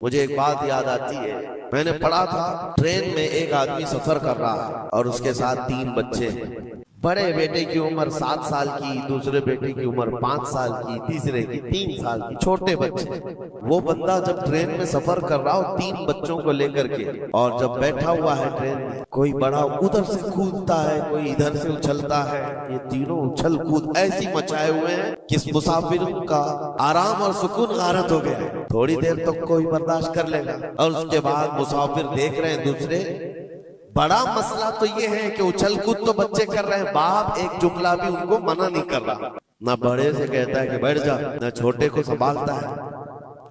मुझे एक बात याद आती है, मैंने पढ़ा था ट्रेन में एक आदमी सफर कर रहा है और उसके साथ 3 बच्चे हैं। बड़े बेटे की उम्र 7 साल की, दूसरे बेटे की उम्र 5 साल की, तीसरे की 3 साल की, छोटे बच्चे। वो बंदा जब ट्रेन में सफर कर रहा हो 3 बच्चों को लेकर के, और जब बैठा हुआ है ट्रेन में, कोई बड़ा उधर से कूदता है, कोई इधर से उछलता है। ये तीनों उछल कूद ऐसी मचाए हुए हैं कि इस मुसाफिर का आराम और सुकून गारत हो गया है। थोड़ी देर तक कोई बर्दाश्त कर लेगा और उसके बाद मुसाफिर देख रहे हैं दूसरे। बड़ा मसला तो ये है कि उछल कूद तो बच्चे कर रहे हैं, बाप एक जुमला भी उनको मना नहीं कर रहा। ना बड़े से कहता है कि बैठ जा, ना छोटे को संभालता है।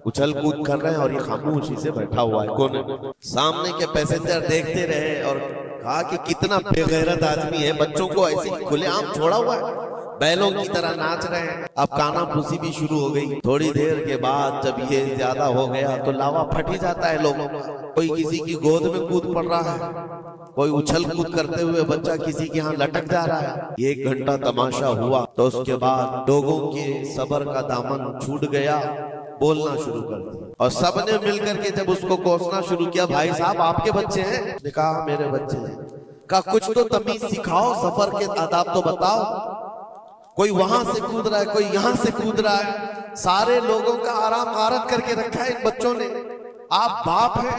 उछल कूद कर रहे हैं और ये खामोशी से बैठा हुआ है कोने। सामने के पैसेंजर देखते रहे और कहा कि कितना बेगैरत आदमी है, बच्चों को ऐसे खुलेआम छोड़ा हुआ है, बैलों की तरह नाच रहे हैं। अब कानाफूसी भी शुरू हो गई। थोड़ी देर के बाद जब ये ज्यादा हो गया तो लावा फट ही जाता है लोगों का। कोई किसी की गोद में कूद पड़ रहा है, कोई उछल कूद करते हुए बच्चा किसी के यहाँ लटक जा रहा है। 1 घंटा तमाशा हुआ तो उसके बाद लोगों के सब्र का दामन छूट गया, बोलना शुरू कर दिया और सबने मिलकर के जब उसको कोसना शुरू किया, भाई साहब आपके बच्चे हैं? उसने कहा मेरे बच्चे हैं। कहा कुछ तो तमीज सिखाओ, सफर के आदाब तो बताओ। कोई वहां से कूद रहा है, कोई यहाँ से कूद रहा है, सारे लोगों का आराम गारत करके रखा है इन बच्चों ने। आप बाप हैं,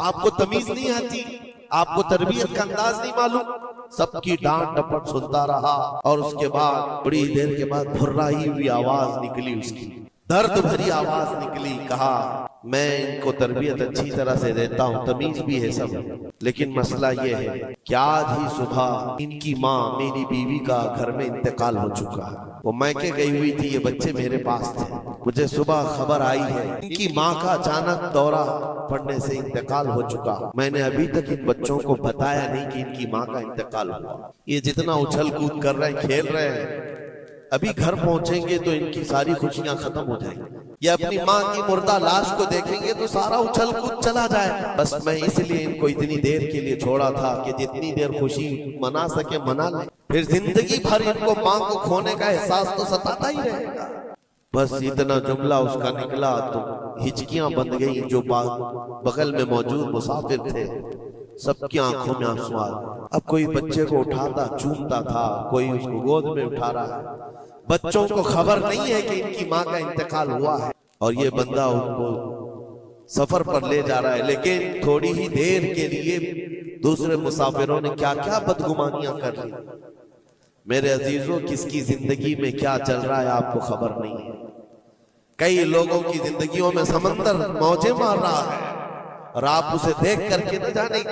आपको तमीज नहीं आती, आपको तरबियत का अंदाज नहीं मालूम। सबकी डांट डपट सुनता रहा और उसके बाद बड़ी देर के बाद भुर्राई हुई आवाज निकली, उसकी दर्द भरी आवाज निकली। कहा मैं इनको तरबियत अच्छी तरह से देता हूँ, तमीज भी है सब, लेकिन मसला ये है कि आज ही सुबह इनकी माँ मेरी बीवी का घर में इंतकाल हो चुका है। वो मैके गई हुई थी, ये बच्चे मेरे पास थे। मुझे सुबह खबर आई है इनकी माँ का अचानक दौरा पड़ने से इंतकाल हो चुका। मैंने अभी तक इन बच्चों को बताया नहीं कि इनकी माँ का इंतकाल हुआ। ये जितना उछल कूद कर रहे हैं, खेल रहे हैं, अभी घर पहुंचेंगे तो इनकी सारी खुशियां खत्म हो जाएंगी। ये अपनी माँ की मुर्दा लाश को देखेंगे तो सारा उछल कूद चला जाए। बस मैं इसलिए इनको इतनी देर के लिए छोड़ा था कि जितनी देर खुशी मना सके मना ले, फिर जिंदगी भर इनको माँ को खोने का एहसास तो सताता ही रहेगा। बस इतना जुमला उसका निकला तो हिचकियां बंध गई। जो बगल में मौजूद मुसाफिर थे सबकी आंखों में आंसू आ गए। अब कोई बच्चे को उठाता चूमता था, कोई उसको गोद में उठा रहा है। बच्चों को खबर नहीं है कि इनकी माँ का इंतकाल हुआ है और ये बंदा उनको सफर पर ले जा रहा है। लेकिन थोड़ी ही देर के लिए दूसरे मुसाफिरों ने क्या क्या बदगुमानियां कर ली। मेरे अजीजों, किसकी जिंदगी में क्या चल रहा है आपको खबर नहीं है। कई लोगों की जिंदगियों में समंदर मौजें मार रहा है और आप उसे देख करके न जाने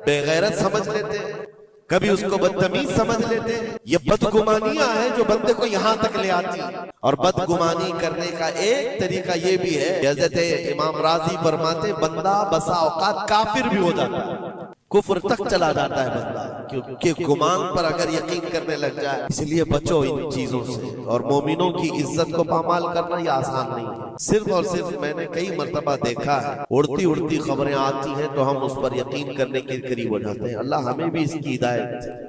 बेगैरत समझ लेते हैं, कभी उसको बदतमीज समझ लेते हैं। ये बदगुमानियां हैं जो बंदे को यहाँ तक ले आती है। और बदगुमानी करने का एक तरीका ये भी है, हज़रत इमाम राजी फरमाते बंदा बसा औकात काफिर भी हो जाता है, कुफ्र तक चला जाता है बंदा, क्योंकि गुमान पर अगर यकीन करने लग जाए। इसलिए बचो इन चीजों से। और मोमिनों की इज्जत को पामाल करना ये आसान नहीं है। सिर्फ और सिर्फ मैंने कई मर्तबा देखा है, उड़ती उड़ती खबरें आती हैं तो हम उस पर यकीन करने के करीब हो जाते हैं। अल्लाह हमें भी इसकी हिदायत